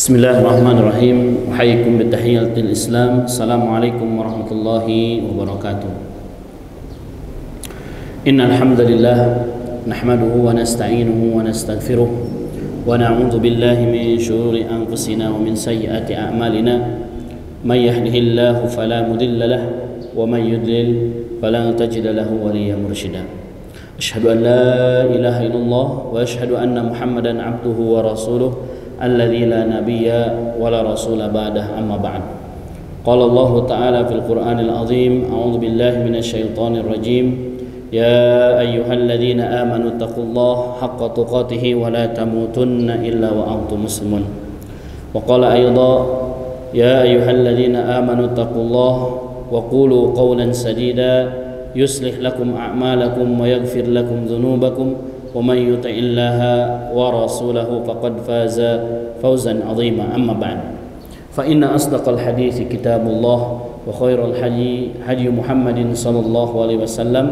Bismillahirrahmanirrahim. Uhayyikum bitahiyatil Islam. Assalamualaikum warahmatullahi wabarakatuh. Innal hamdalillah nahmaduhu wa nasta'inuhu wa nastaghfiruh wa na'udzu billahi min shururi anfusina wa min sayyiati a'malina. May yahdihillahu fala mudilla lahu wa may yudlil fala tajida lahu waliyyan mursyida. Asyhadu an la ilaha illallah wa asyhadu anna Muhammadan 'abduhu wa rasuluh alladzi la nabiyya wa la rasula ba'dah, amma ba'd. Qala Allah ta'ala fil Qur'anil azim, a'udzu billahi minasy syaithanir rajim. Ya ayyuhalladzina amanu taqullaha haqqa tuqatih wa la tamutunna illa wa antum muslimun. Wa qala aydha ya ayyuhalladzina amanu taqullaha wa qulu qawlan sadida yuslih lakum a'malakum wa yaghfir lakum dhunubakum ومن يطع الله ورسوله فقد فاز فوزا عظيما، أما بعد فإن أصدق الحديث كتاب الله وخير الهدي هدي محمد صلى الله عليه وسلم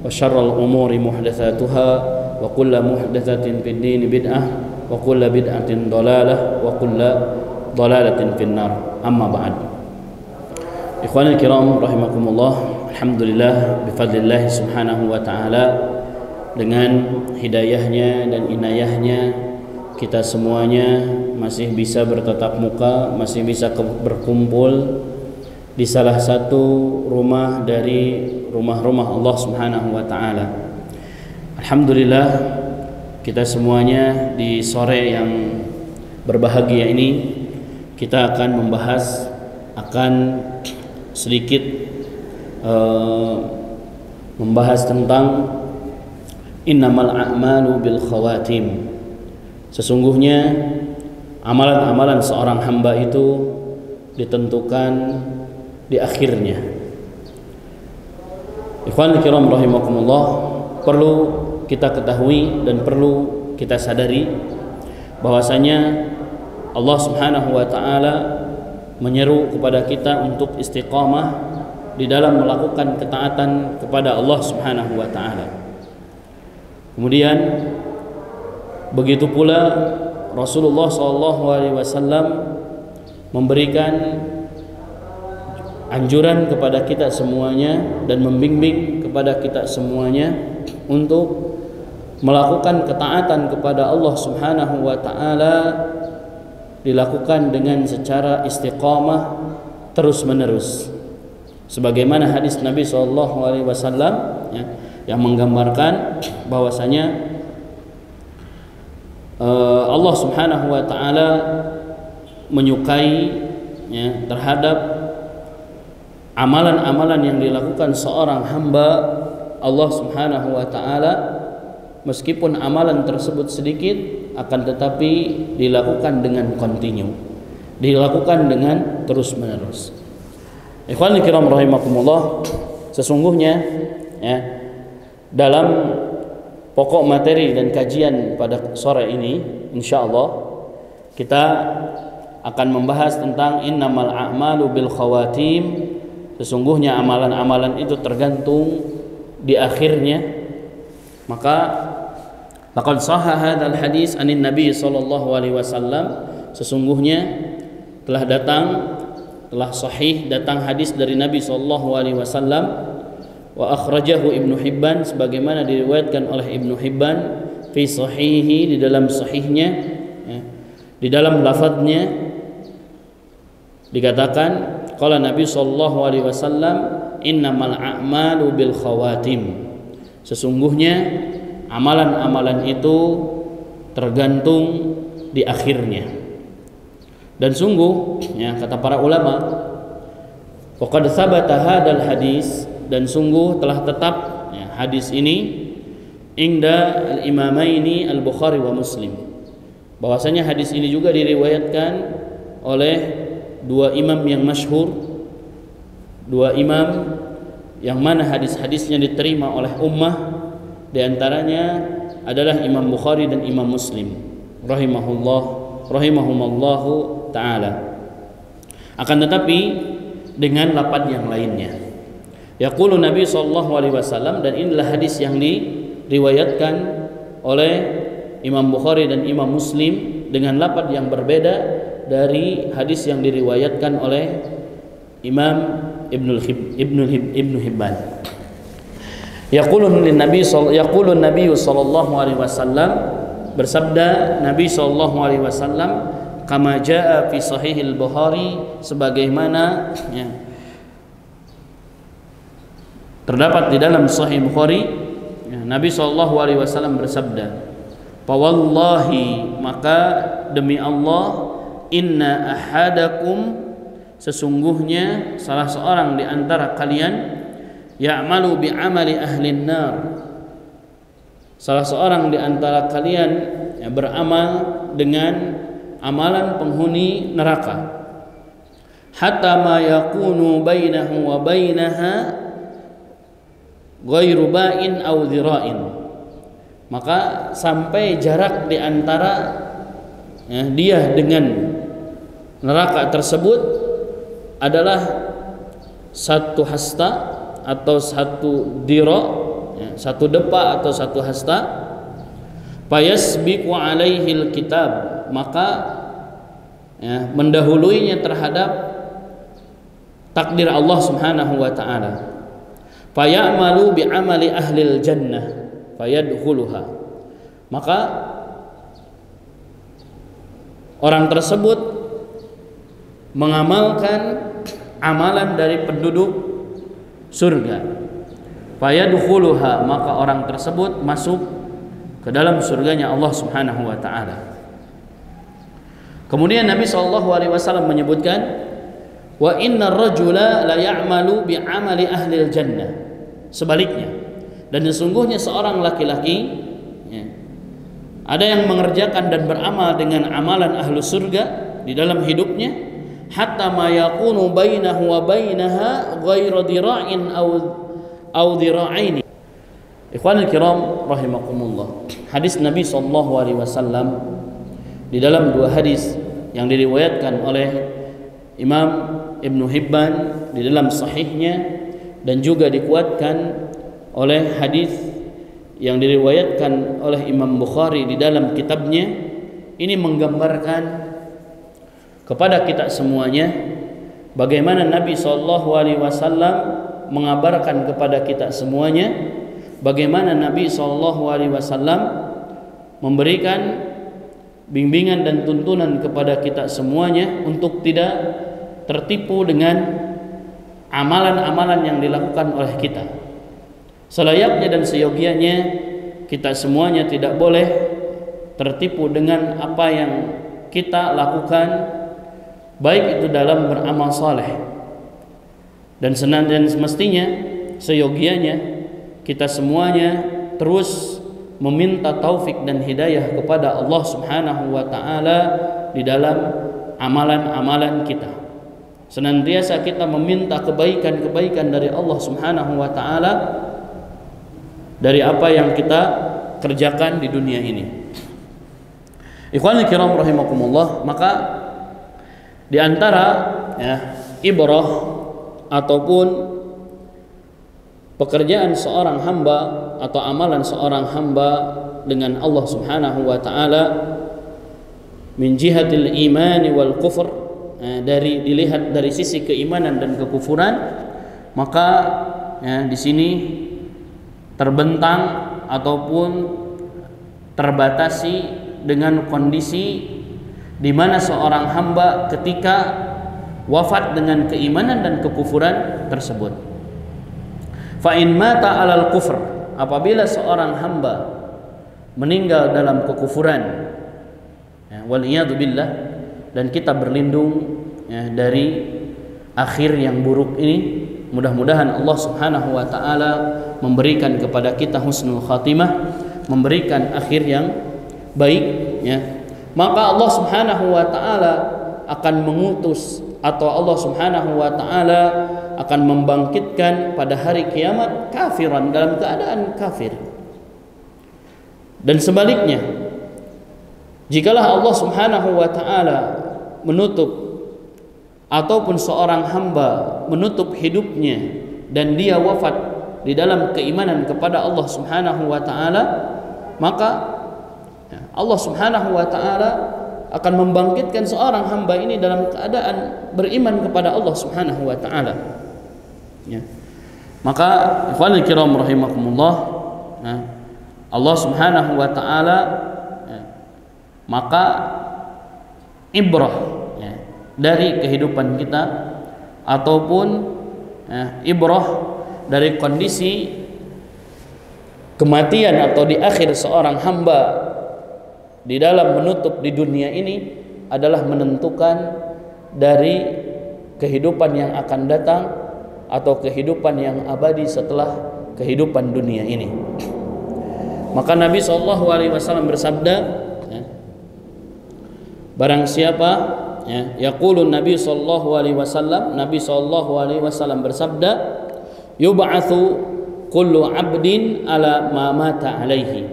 وشر الأمور محدثاتها وكل محدثة في الدين بدعة وكل بدعة ضلالة وكل ضلالة في النار، أما بعد. إخواني الكرام rahimakumullah, alhamdulillah bifadlillah subhanahu wa ta'ala, dengan hidayahnya dan inayahnya kita semuanya masih bisa bertatap muka, masih bisa berkumpul di salah satu rumah dari rumah-rumah Allah Subhanahu wa taala. Alhamdulillah, kita semuanya di sore yang berbahagia ini kita akan membahas sedikit membahas tentang innamal a'malu bil khawatim. Sesungguhnya amalan-amalan seorang hamba itu ditentukan di akhirnya. Ikhwan kiram rahimakumullah, perlu kita ketahui dan perlu kita sadari bahwasanya Allah Subhanahu wa taala menyeru kepada kita untuk istiqamah di dalam melakukan ketaatan kepada Allah Subhanahu wa taala. Kemudian begitu pula Rasulullah SAW memberikan anjuran kepada kita semuanya dan membimbing kepada kita semuanya untuk melakukan ketaatan kepada Allah Subhanahu wa taala dilakukan dengan secara istiqamah terus-menerus. Sebagaimana hadis Nabi SAW yang menggambarkan bahwasanya Allah Subhanahu wa taala menyukai terhadap amalan-amalan yang dilakukan seorang hamba Allah Subhanahu wa taala, meskipun amalan tersebut sedikit akan tetapi dilakukan dengan kontinu, dilakukan dengan terus-menerus. Ikhwani kiram rahimakumullah, sesungguhnya dalam pokok materi dan kajian pada sore ini insyaallah kita akan membahas tentang innamal a'malu bil khawatim. Sesungguhnya amalan-amalan itu tergantung di akhirnya. Maka laqad sahha hadzal hadis anin nabi sallallahu alaihi wasallam, sesungguhnya telah sahih datang hadis dari Nabi sallallahu alaihi wasallam, wa akhrajahu Ibnu Hibban, sebagaimana diriwayatkan oleh Ibnu Hibban fi sahihi, di dalam sahihnya, di dalam lafadznya dikatakan qala Nabi sallallahu alaihi wasallam innamal a'malu bil khawatim. Sesungguhnya amalan-amalan itu tergantung di akhirnya. Dan sungguh kata para ulama, faqad tsabata hadzal hadis, dan sungguh telah tetap hadis ini inda al-imamaini al-Bukhari wa Muslim, bahwasanya hadis ini juga diriwayatkan oleh dua imam yang masyhur, dua imam yang mana hadis-hadisnya diterima oleh ummah, di antaranya adalah Imam Bukhari dan Imam Muslim rahimahumallahu taala. Akan tetapi dengan lafaz yang lainnya. Yaqulu Nabi sallallahu alaihi wasallam, dan inilah hadis yang diriwayatkan oleh Imam Bukhari dan Imam Muslim dengan lafaz yang berbeda. dari hadis yang diriwayatkan oleh Imam Ibnu Hibban. Yaqulun Nabi sallallahu alaihi wasallam, bersabda Nabi sallallahu alaihi wasallam, kama jaa fi sahihil Bukhari, sebagaimana terdapat di dalam Sahih Bukhari, Nabi sallallahu alaihi wasallam bersabda, "Fa wallahi, maka demi Allah, inna ahadakum, sesungguhnya salah seorang di antara kalian, ya'malu bi amali ahlin nar, salah seorang di antara kalian beramal dengan amalan penghuni neraka, hatta ma yakunu bainahu wa bainaha ghairu ba'in aw dhira'in, maka sampai jarak di antara dia dengan neraka tersebut adalah satu hasta atau satu dira, satu depa atau satu hasta. Fayasbiqu alaihil kitab, maka mendahuluinya terhadap takdir Allah Subhanahu wa taala. Fayamalu bi amali ahlil jannah fayadkhuluha, maka orang tersebut mengamalkan amalan dari penduduk surga, fayadkhuluha, maka orang tersebut masuk ke dalam surganya Allah Subhanahu wa taala. Kemudian Nabi sallallahu alaihi wasallam menyebutkan, wa innar rajula la ya'malu bi amali ahlil jannah, sebaliknya, dan sesungguhnya seorang laki-laki ada yang mengerjakan dan beramal dengan amalan ahlu surga di dalam hidupnya, hatta ma yakunu bainahu wa bainaha ghairu dira'in aw dira'aini. Ikhwanul kiram rahimakumullah, hadis Nabi sallallahu alaihi wasallam di dalam dua hadis yang diriwayatkan oleh Imam Ibnu Hibban di dalam sahihnya, dan juga dikuatkan oleh hadis yang diriwayatkan oleh Imam Bukhari di dalam kitabnya, ini menggambarkan kepada kita semuanya bagaimana Nabi SAW mengabarkan kepada kita semuanya bagaimana Nabi SAW memberikan bimbingan dan tuntunan kepada kita semuanya untuk tidak tertipu dengan amalan-amalan yang dilakukan oleh kita. Selayaknya dan seyogianya kita semuanya tidak boleh tertipu dengan apa yang kita lakukan, baik itu dalam beramal saleh, dan semestinya seyogianya kita semuanya terus meminta taufik dan hidayah kepada Allah Subhanahu wa taala di dalam amalan-amalan kita. Senantiasa kita meminta kebaikan-kebaikan dari Allah Subhanahu wa taala dari apa yang kita kerjakan di dunia ini. Ikhwanul kiram rahimakumullah, maka di antara ibrah ataupun pekerjaan seorang hamba atau amalan seorang hamba dengan Allah Subhanahu wa taala min jihatil imani wal kufur, dari dilihat dari sisi keimanan dan kekufuran, maka di sini terbentang ataupun terbatasi dengan kondisi di mana seorang hamba ketika wafat dengan keimanan dan kekufuran tersebut. Fa in mata alal kufr, apabila seorang hamba meninggal dalam kekufuran, waliyadu billah, dan kita berlindung dari akhir yang buruk ini. Mudah-mudahan Allah Subhanahu wa taala memberikan kepada kita husnul khatimah, memberikan akhir yang baik, Maka Allah Subhanahu wa taala akan mengutus, atau Allah Subhanahu wa taala akan membangkitkan pada hari kiamat kafiran, dalam keadaan kafir. Dan sebaliknya, jikalau Allah Subhanahu wa taala menutup ataupun seorang hamba menutup hidupnya dan dia wafat di dalam keimanan kepada Allah Subhanahu wa taala, maka Allah Subhanahu wa taala akan membangkitkan seorang hamba ini dalam keadaan beriman kepada Allah Subhanahu wa taala. Ya. Maka ikhwanul kiram rahimakumullah, ya, Allah Subhanahu wa taala, ya, maka ibrah, ya, dari kehidupan kita ataupun, ya, ibrah dari kondisi kematian atau di akhir seorang hamba di dalam menutup di dunia ini adalah menentukan dari kehidupan yang akan datang atau kehidupan yang abadi setelah kehidupan dunia ini. Maka Nabi SAW bersabda, ya, barang siapa, ya, yaqulun Nabi SAW, Nabi SAW bersabda, yub'atsu kullu 'abdin ala ma mata alaihi.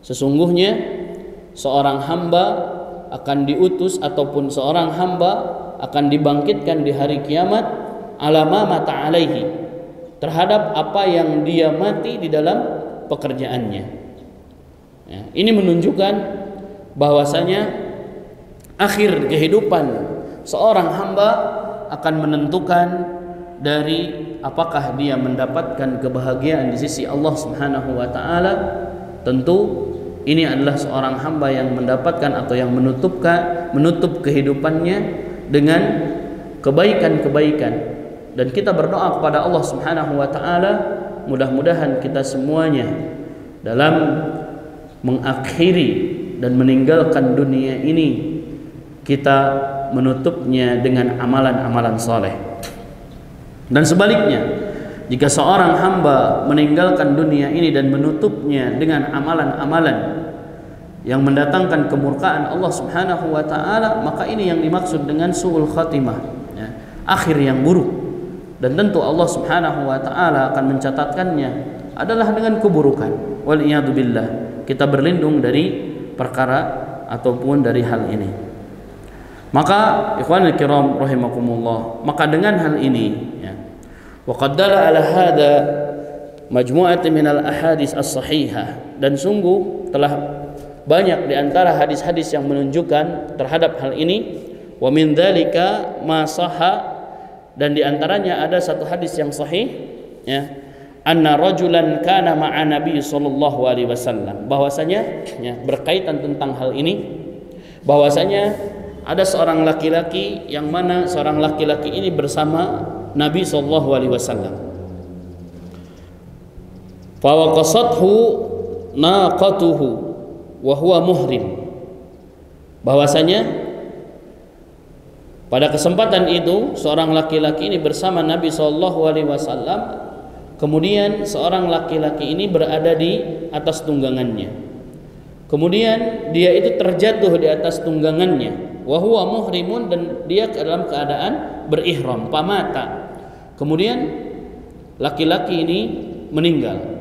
Sesungguhnya seorang hamba akan diutus ataupun seorang hamba akan dibangkitkan di hari kiamat ala ma mata alaihi, terhadap apa yang dia mati di dalam pekerjaannya. Ya, ini menunjukkan bahwasanya akhir kehidupan seorang hamba akan menentukan dari apakah dia mendapatkan kebahagiaan di sisi Allah Subhanahu wa taala. Tentu ini adalah seorang hamba yang mendapatkan atau yang menutup kehidupannya dengan kebaikan-kebaikan, dan kita berdoa kepada Allah Subhanahu wa taala mudah-mudahan kita semuanya dalam mengakhiri dan meninggalkan dunia ini kita menutupnya dengan amalan-amalan saleh. Dan sebaliknya, jika seorang hamba meninggalkan dunia ini dan menutupnya dengan amalan-amalan yang mendatangkan kemurkaan Allah Subhanahu wa taala, maka ini yang dimaksud dengan su'ul khatimah, ya, akhir yang buruk. Dan tentu Allah Subhanahu wa taala akan mencatatkannya adalah dengan keburukan. Wal iyadu billah. Kita berlindung dari perkara ataupun dari hal ini. Maka ikhwanul kiram rahimakumullah, maka dengan hal ini, ya, wa qad dalla ala hada majmu'atun minal ahadits as-sahihah, dan sungguh telah banyak di antara hadis-hadis yang menunjukkan terhadap hal ini. Wa min dzalika ma sahha, dan di antaranya ada satu hadis yang sahih, ya, anna rajulan kana ma'a nabi sallallahu alaihi wasallam, bahwasanya, ya, berkaitan tentang hal ini, bahwasanya ada seorang laki-laki yang mana seorang laki-laki ini bersama Nabi sallallahu alaihi wasallam. Fa waqasathu naqatuhu wa huwa muhrim. Bahwasanya pada kesempatan itu seorang laki-laki ini bersama Nabi sallallahu alaihi wasallam, kemudian seorang laki-laki ini berada di atas tunggangannya. Kemudian dia itu terjatuh di atas tunggangannya, wa huwa muhrimun, dan dia dalam keadaan berihram, pamata. Kemudian laki-laki ini meninggal.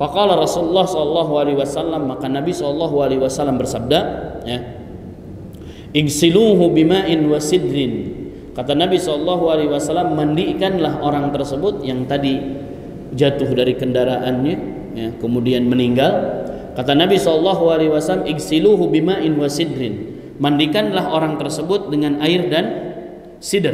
Faqala Rasulullah sallallahu alaihi wasallam, maka Nabi sallallahu alaihi wasallam bersabda, ya, igsiluhu bima'in wa sidrin. Kata Nabi sallallahu alaihi wasallam, mandikanlah orang tersebut yang tadi jatuh dari kendaraannya, ya, kemudian meninggal. Kata Nabi sallallahu alaihi wasallam, igsiluhu bima'in wa sidrin, mandikanlah orang tersebut dengan air dan sidr.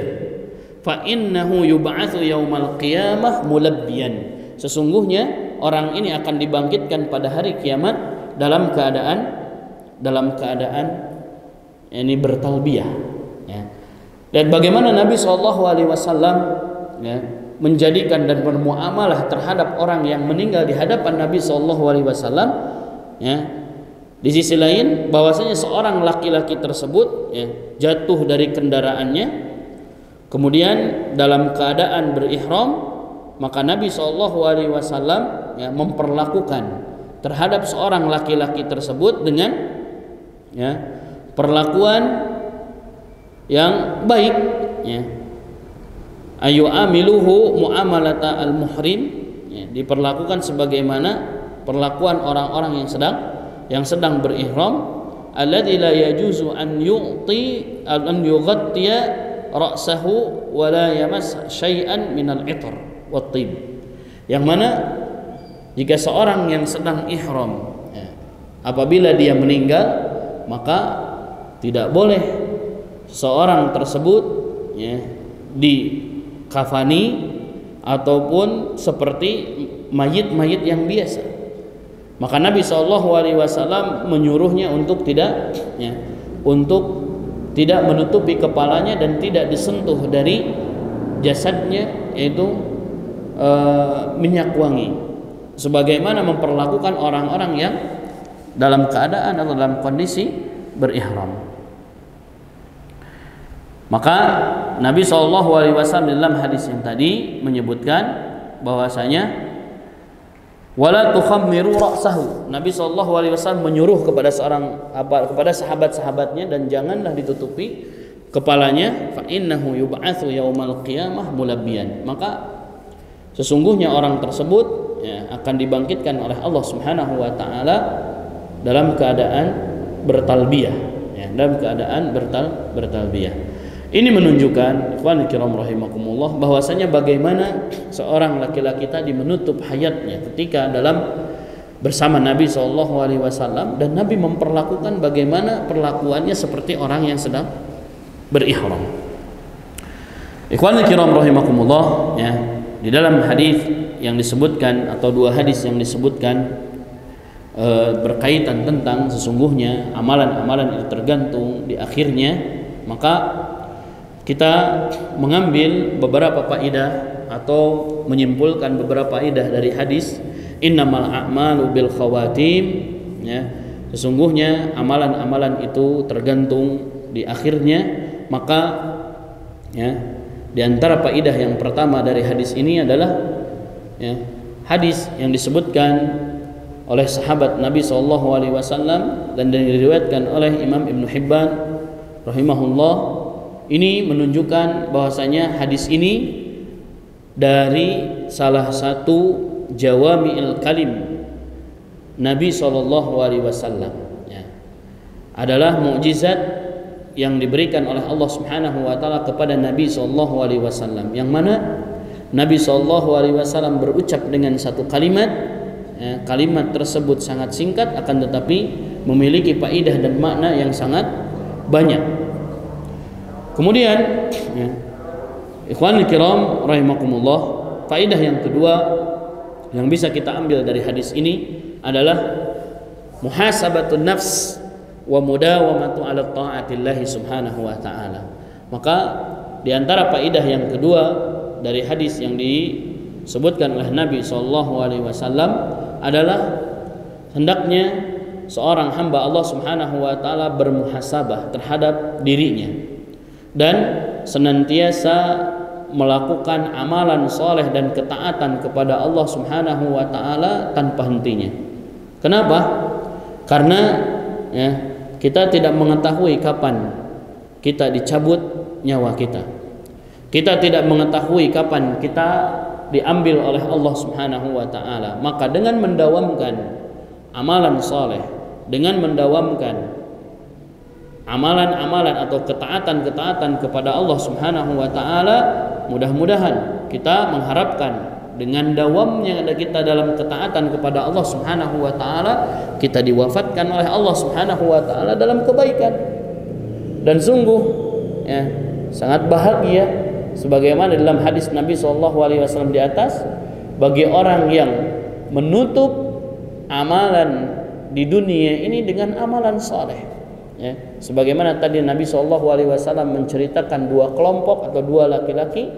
Fa innahu yub'atsu yaumal qiyamah mulabbiyan. Sesungguhnya orang ini akan dibangkitkan pada hari kiamat dalam keadaan ini bertalbiyah, ya. Dan bagaimana Nabi sallallahu alaihi wasallam, ya, menjadikan dan bermuamalah terhadap orang yang meninggal di hadapan Nabi sallallahu alaihi wasallam, ya. Di sisi lain bahwasanya seorang laki-laki tersebut, ya, jatuh dari kendaraannya kemudian dalam keadaan berihram, maka Nabi sallallahu alaihi wasallam, ya, memperlakukan terhadap seorang laki-laki tersebut dengan, ya, perlakuan yang baik, ya. Ayu amiluhu muamalata al-muhrim, ya, diperlakukan sebagaimana perlakuan orang-orang yang sedang berihram, alladzi la yajuzu an yughtiya ra'sahu wa la yamas syai'an minal 'itr wat tib. Yang mana jika seorang yang sedang ihram, ya, apabila dia meninggal, maka tidak boleh seorang tersebut ya dikafani ataupun seperti mayit-mayit yang biasa. Maka Nabi SAW menyuruhnya untuk tidak menutupi kepalanya dan tidak disentuh dari jasadnya, yaitu minyak wangi, sebagaimana memperlakukan orang-orang yang dalam keadaan atau dalam kondisi berihram. Maka Nabi SAW dalam hadis yang tadi menyebutkan bahwasanya wala tukhammiru ra'sahu. Nabi SAW menyuruh kepada sahabat-sahabatnya, dan janganlah ditutupi kepalanya, fa innahu yub'atsu yaumal qiyamah mulabbiyan. Maka sesungguhnya orang tersebut akan dibangkitkan oleh Allah Subhanahu wa taala dalam keadaan bertalbiyah, dalam keadaan bertalbiyah. Ini menunjukkan, ikhwan kiram rahimakumullah, bahwasanya bagaimana seorang laki-laki tadi menutup hayatnya ketika dalam bersama Nabi SAW, dan Nabi memperlakukan bagaimana perlakuannya seperti orang yang sedang berihram. Ikhwan kiram rahimakumullah, di dalam hadis yang disebutkan atau dua hadis yang disebutkan berkaitan tentang sesungguhnya amalan-amalan itu tergantung di akhirnya, maka kita mengambil beberapa faedah atau menyimpulkan beberapa faedah dari hadis innamal a'malu bil khawatim, sesungguhnya amalan-amalan itu tergantung di akhirnya. Maka di antara faedah yang pertama dari hadis ini adalah hadis yang disebutkan oleh sahabat Nabi SAW dan diriwayatkan oleh Imam Ibn Hibban rahimahullah. Ini menunjukkan bahwasanya hadis ini dari salah satu jawami'il kalim Nabi SAW, adalah mukjizat yang diberikan oleh Allah Subhanahu wa taala kepada Nabi SAW, yang mana Nabi SAW berucap dengan satu kalimat, kalimat tersebut sangat singkat akan tetapi memiliki faedah dan makna yang sangat banyak. Kemudian ikhwanul kiram rahimakumullah, faedah yang kedua yang bisa kita ambil dari hadis ini adalah muhasabatun nafs wa mudawamatu ala ta'atillahi subhanahu wa ta'ala. Maka di antara faedah yang kedua dari hadis yang disebutkan oleh Nabi SAW adalah hendaknya seorang hamba Allah Subhanahu wa taala bermuhasabah terhadap dirinya dan senantiasa melakukan amalan soleh dan ketaatan kepada Allah Subhanahu wa taala tanpa hentinya. Kenapa? Karena kita tidak mengetahui kapan kita dicabut nyawa kita. Kita tidak mengetahui kapan kita diambil oleh Allah Subhanahu wa taala. Maka dengan mendawamkan amalan soleh, dengan mendawamkan amalan-amalan atau ketaatan-ketaatan kepada Allah Subhanahu wa taala, mudah-mudahan kita mengharapkan dengan dawamnya kita dalam ketaatan kepada Allah Subhanahu wa taala, kita diwafatkan oleh Allah Subhanahu wa taala dalam kebaikan. Dan sungguh sangat bahagia sebagaimana dalam hadis Nabi SAW di atas, bagi orang yang menutup amalan di dunia ini dengan amalan saleh. Sebagaimana tadi Nabi SAW menceritakan dua kelompok atau dua laki-laki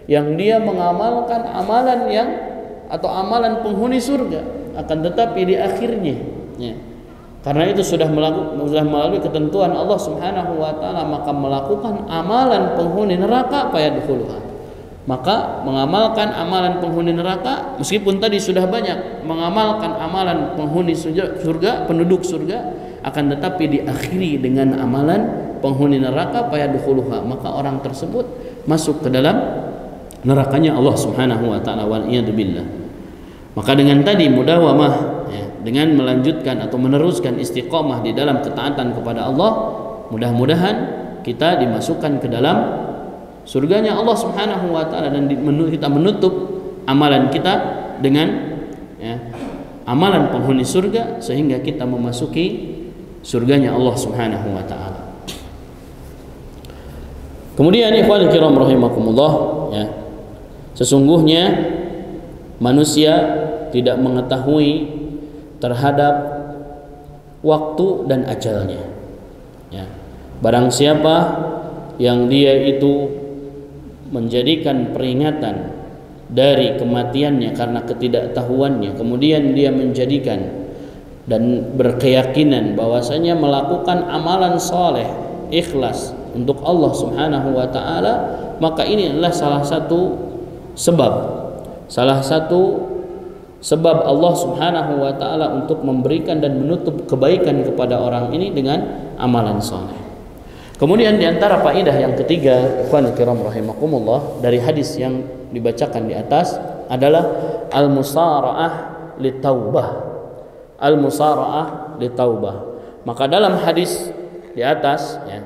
yang dia mengamalkan amalan atau amalan penghuni surga, akan tetapi di akhirnya karena itu sudah melalui ketentuan Allah Subhanahu wa taala, maka melakukan amalan penghuni neraka fayadkhuluha. Maka mengamalkan amalan penghuni neraka, meskipun tadi sudah banyak mengamalkan amalan penghuni surga, penduduk surga, akan tetapi diakhiri dengan amalan penghuni neraka fayadkhuluha, maka orang tersebut masuk ke dalam nerakanya Allah Subhanahu wa taala, wal iyad billah. Maka dengan tadi mudawamah, dengan melanjutkan atau meneruskan istiqomah di dalam ketaatan kepada Allah, mudah-mudahan kita dimasukkan ke dalam surganya Allah Subhanahu wa taala, dan kita menutup amalan kita dengan amalan penghuni surga sehingga kita memasuki surganya Allah Subhanahu wa taala. Kemudian ikhwan kiram rahimakumullah, ya, sesungguhnya manusia tidak mengetahui terhadap waktu dan ajalnya, ya. Barang siapa yang dia itu menjadikan peringatan dari kematiannya karena ketidaktahuannya, kemudian dia menjadikan dan berkeyakinan bahwasanya melakukan amalan soleh ikhlas untuk Allah Subhanahu wa ta'ala, maka ini adalah salah satu sebab Allah Subhanahu wa ta'ala untuk memberikan dan menutup kebaikan kepada orang ini dengan amalan soleh. Kemudian di antara faedah yang ketiga, ikhwan kiram rahimakumullah, dari hadis yang dibacakan di atas adalah al-musara'ah litaubah. Al-musara'ah litaubah. Maka dalam hadis di atas, ya,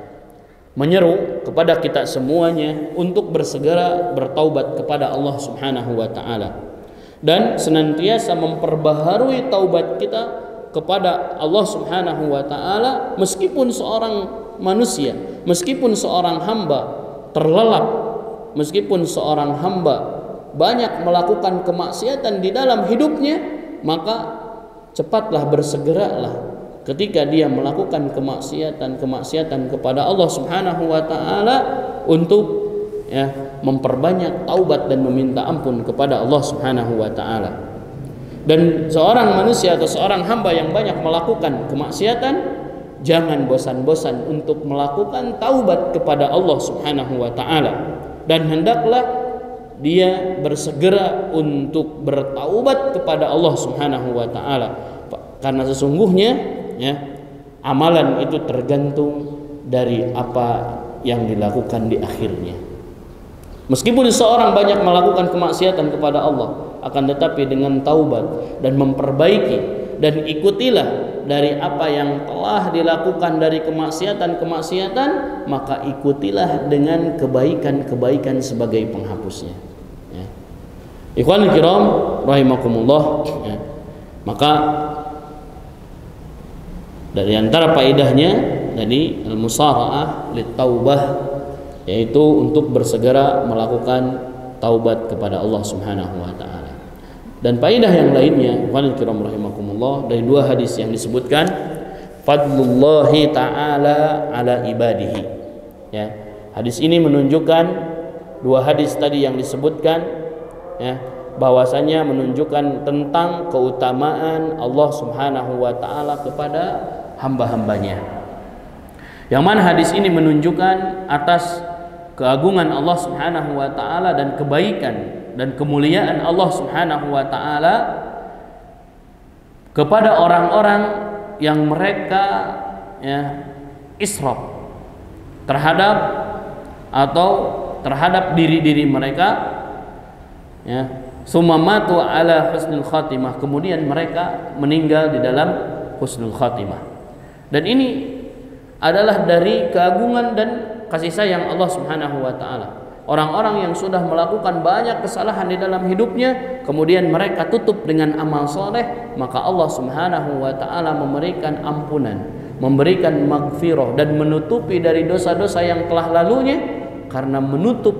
menyeru kepada kita semuanya untuk bersegera bertaubat kepada Allah Subhanahu wa ta'ala dan senantiasa memperbaharui taubat kita kepada Allah Subhanahu wa ta'ala, meskipun seorang manusia, meskipun seorang hamba terlelap, meskipun seorang hamba banyak melakukan kemaksiatan di dalam hidupnya, maka cepatlah bersegeralah ketika dia melakukan kemaksiatan kepada Allah Subhanahu wa ta'ala untuk, ya, memperbanyak taubat dan meminta ampun kepada Allah Subhanahu wa ta'ala. Dan seorang manusia atau seorang hamba yang banyak melakukan kemaksiatan, jangan bosan-bosan untuk melakukan taubat kepada Allah Subhanahu wa ta'ala, dan hendaklah dia bersegera untuk bertaubat kepada Allah Subhanahu wa ta'ala, karena sesungguhnya, ya, amalan itu tergantung dari apa yang dilakukan di akhirnya. Meskipun seorang banyak melakukan kemaksiatan kepada Allah, akan tetapi dengan taubat dan memperbaiki dan ikutilah dari apa yang telah dilakukan dari kemaksiatan, maka ikutilah dengan kebaikan-kebaikan sebagai penghapusnya, ya. Ikhwan kiram rahimakumullah, ya. Maka dari antara faedahnya tadi al-musara'ah lit-taubah, yaitu untuk bersegera melakukan taubat kepada Allah Subhanahu wa ta'ala. Dan faedah yang lainnya, ikhwan kiram rahimakumullah, dari dua hadis yang disebutkan, fadlullahi ta'ala ala ibadihi, ya. Hadis ini menunjukkan, dua hadis tadi yang disebutkan, ya, bahwasanya menunjukkan tentang keutamaan Allah Subhanahu wa ta'ala kepada hamba-hambanya. Yang mana hadis ini menunjukkan atas keagungan Allah Subhanahu wa ta'ala dan kebaikan dan kemuliaan Allah Subhanahu wa ta'ala kepada orang-orang yang mereka, ya, israf terhadap diri-diri mereka, ya, summa matu ala husnul khatimah, kemudian mereka meninggal di dalam husnul khatimah. Dan ini adalah dari keagungan dan kasih sayang Allah Subhanahu wa ta'ala. Orang-orang yang sudah melakukan banyak kesalahan di dalam hidupnya, kemudian mereka tutup dengan amal soleh, maka Allah Subhanahu wa ta'ala memberikan ampunan, memberikan maghfirah, dan menutupi dari dosa-dosa yang telah lalunya, karena menutup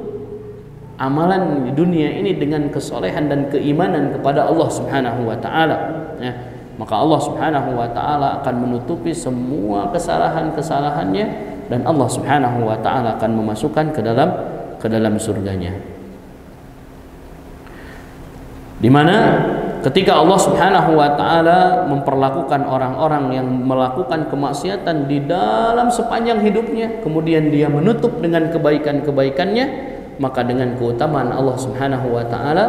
amalan di dunia ini dengan kesolehan dan keimanan kepada Allah Subhanahu wa ta'ala, ya. Maka Allah Subhanahu wa ta'ala akan menutupi semua kesalahan-kesalahannya, dan Allah Subhanahu wa ta'ala akan memasukkan ke dalam surganya. Di mana ketika Allah Subhanahu wa ta'ala memperlakukan orang-orang yang melakukan kemaksiatan di dalam sepanjang hidupnya, kemudian dia menutup dengan kebaikan-kebaikannya, maka dengan keutamaan Allah Subhanahu wa ta'ala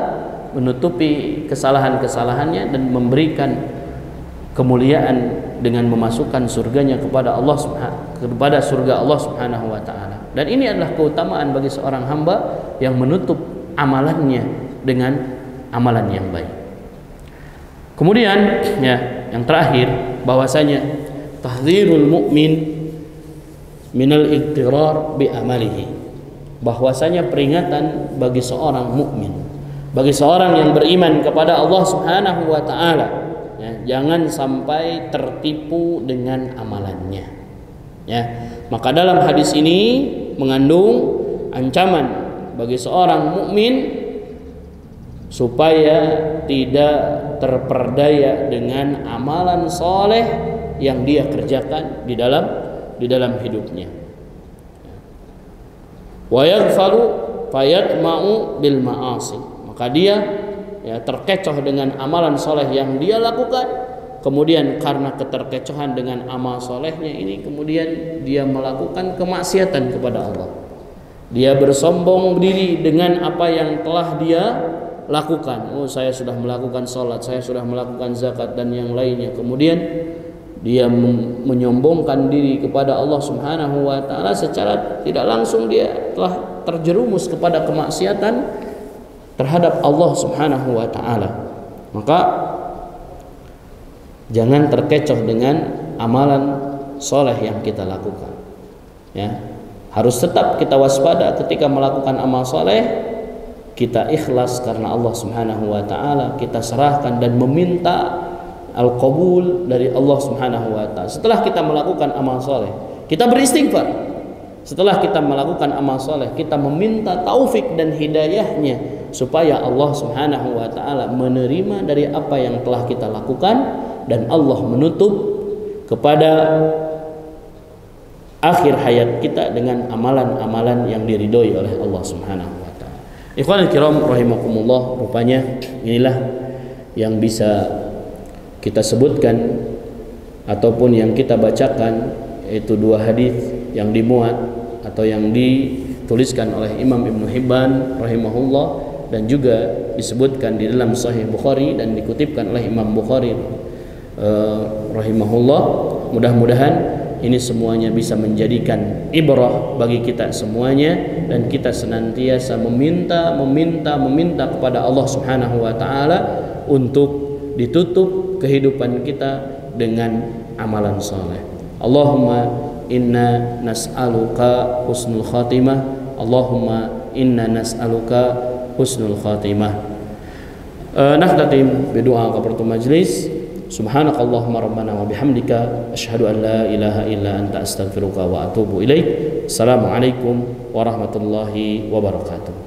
menutupi kesalahan-kesalahannya dan memberikan kemuliaan dengan memasukkan surganya kepada surga Allah Subhanahu wa ta'ala. Dan ini adalah keutamaan bagi seorang hamba yang menutup amalannya dengan amalan yang baik. Kemudian, ya, yang terakhir, bahwasanya tahdzirul mu'min minal igtirar bi amalihi, bahwasanya peringatan bagi seorang mukmin, bagi seorang yang beriman kepada Allah Subhanahu wa ta'ala, ya, jangan sampai tertipu dengan amalannya, ya. Maka dalam hadis ini mengandung ancaman bagi seorang mukmin supaya tidak terperdaya dengan amalan soleh yang dia kerjakan di dalam hidupnya. Wa yaghfalu fayatma'u bil ma'asi, maka dia terkecoh dengan amalan soleh yang dia lakukan, kemudian karena keterkecohan dengan amal solehnya ini kemudian dia melakukan kemaksiatan kepada Allah. Dia bersombong diri dengan apa yang telah dia lakukan. Oh, saya sudah melakukan sholat, saya sudah melakukan zakat dan yang lainnya. Kemudian dia menyombongkan diri kepada Allah Subhanahu wa taala, secara tidak langsung dia telah terjerumus kepada kemaksiatan terhadap Allah Subhanahu wa taala. Maka jangan terkecoh dengan amalan soleh yang kita lakukan. Ya, harus tetap kita waspada ketika melakukan amal soleh. Kita ikhlas karena Allah Subhanahu wa taala, kita serahkan dan meminta al-qabul dari Allah Subhanahu wa taala. Setelah kita melakukan amal soleh, kita beristighfar. Setelah kita melakukan amal soleh, kita meminta taufik dan hidayahnya supaya Allah Subhanahu wa taala menerima dari apa yang telah kita lakukan, dan Allah menutup kepada akhir hayat kita dengan amalan-amalan yang diridhoi oleh Allah Subhanahu wa taala. Ikhwanul kiram rahimakumullah, rupanya inilah yang bisa kita sebutkan ataupun yang kita bacakan, yaitu dua hadis yang dimuat atau yang dituliskan oleh Imam Ibnu Hibban rahimahullah, dan juga disebutkan di dalam Sahih Bukhari dan dikutipkan oleh Imam Bukhari rahimahullah. Mudah-mudahan ini semuanya bisa menjadikan ibrah bagi kita semuanya, dan kita senantiasa meminta kepada Allah Subhanahu wa taala untuk ditutup kehidupan kita dengan amalan saleh. Allahumma inna nas'aluka husnul khatimah. Allahumma inna nas'aluka husnul khatimah. Nakhtatim bidoa kafaratul majlis. Subhanakallahumma rabbana wa bihamdika asyhadu an la ilaha illa anta astaghfiruka wa atubu ilaik. Assalamualaikum warahmatullahi wabarakatuh.